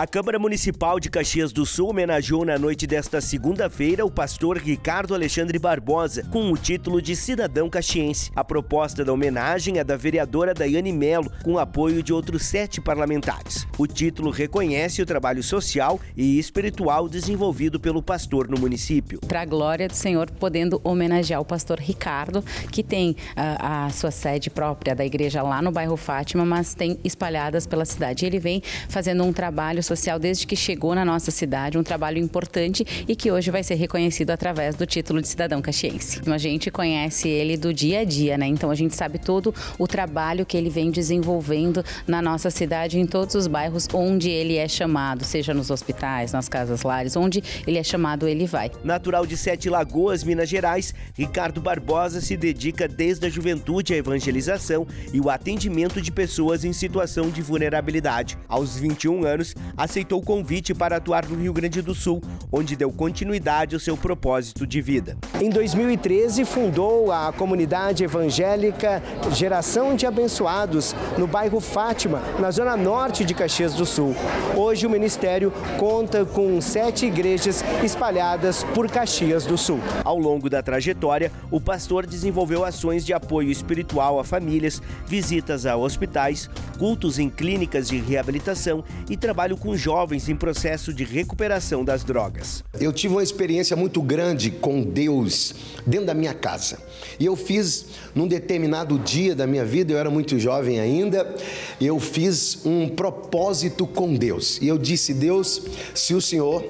A Câmara Municipal de Caxias do Sul homenageou na noite desta segunda-feira o pastor Ricardo Alexandre Barbosa com o título de cidadão caxiense. A proposta da homenagem é da vereadora Daiane Melo, com apoio de outros 7 parlamentares. O título reconhece o trabalho social e espiritual desenvolvido pelo pastor no município. Para a glória do Senhor, podendo homenagear o pastor Ricardo, que tem a sua sede própria da igreja lá no bairro Fátima, mas tem espalhadas pela cidade. Ele vem fazendo um trabalho social desde que chegou na nossa cidade, um trabalho importante e que hoje vai ser reconhecido através do título de cidadão caxiense. A gente conhece ele do dia a dia, né? Então a gente sabe todo o trabalho que ele vem desenvolvendo na nossa cidade, em todos os bairros onde ele é chamado, seja nos hospitais, nas casas lares, onde ele é chamado, ele vai. Natural de Sete Lagoas, Minas Gerais, Ricardo Barbosa se dedica desde a juventude à evangelização e o atendimento de pessoas em situação de vulnerabilidade. Aos 21 anos, aceitou o convite para atuar no Rio Grande do Sul, onde deu continuidade ao seu propósito de vida. Em 2013, fundou a comunidade evangélica Geração de Abençoados, no bairro Fátima, na zona norte de Caxias do Sul. Hoje o ministério conta com 7 igrejas espalhadas por Caxias do Sul. Ao longo da trajetória, o pastor desenvolveu ações de apoio espiritual a famílias, visitas a hospitais, cultos em clínicas de reabilitação e trabalho com jovens em processo de recuperação das drogas. Eu tive uma experiência muito grande com Deus dentro da minha casa. E eu fiz, num determinado dia da minha vida, eu era muito jovem ainda, eu fiz um propósito com Deus. E eu disse: Deus, se o Senhor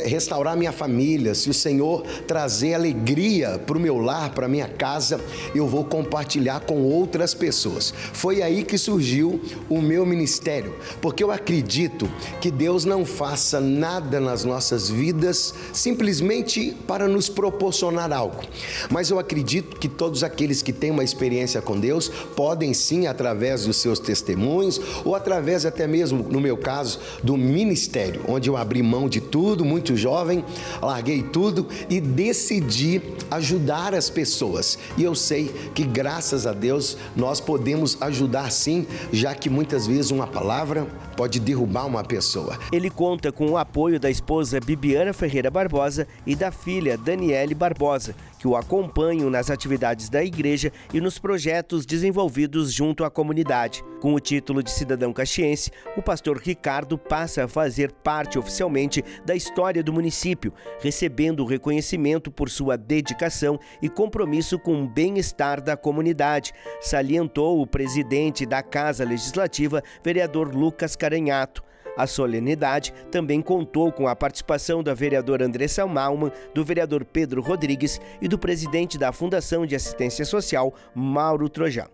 restaurar minha família, se o Senhor trazer alegria para o meu lar, para a minha casa, eu vou compartilhar com outras pessoas. Foi aí que surgiu o meu ministério, porque eu acredito que Deus não faça nada nas nossas vidas simplesmente para nos proporcionar algo. Mas eu acredito que todos aqueles que têm uma experiência com Deus podem sim, através dos seus testemunhos ou através até mesmo, no meu caso, do ministério, onde eu abri mão de tudo, muito jovem, larguei tudo e decidi ajudar as pessoas. E eu sei que, graças a Deus, nós podemos ajudar sim, já que muitas vezes uma palavra pode derrubar uma pessoa. Ele conta com o apoio da esposa Bibiana Ferreira Barbosa e da filha Daniele Barbosa, que o acompanham nas atividades da igreja e nos projetos desenvolvidos junto à comunidade. Com o título de cidadão caxiense, o pastor Ricardo passa a fazer parte oficialmente da história do município, recebendo o reconhecimento por sua dedicação e compromisso com o bem-estar da comunidade, salientou o presidente da Casa Legislativa, vereador Lucas Caranhato. A solenidade também contou com a participação da vereadora Andressa Malman, do vereador Pedro Rodrigues e do presidente da Fundação de Assistência Social, Mauro Trojan.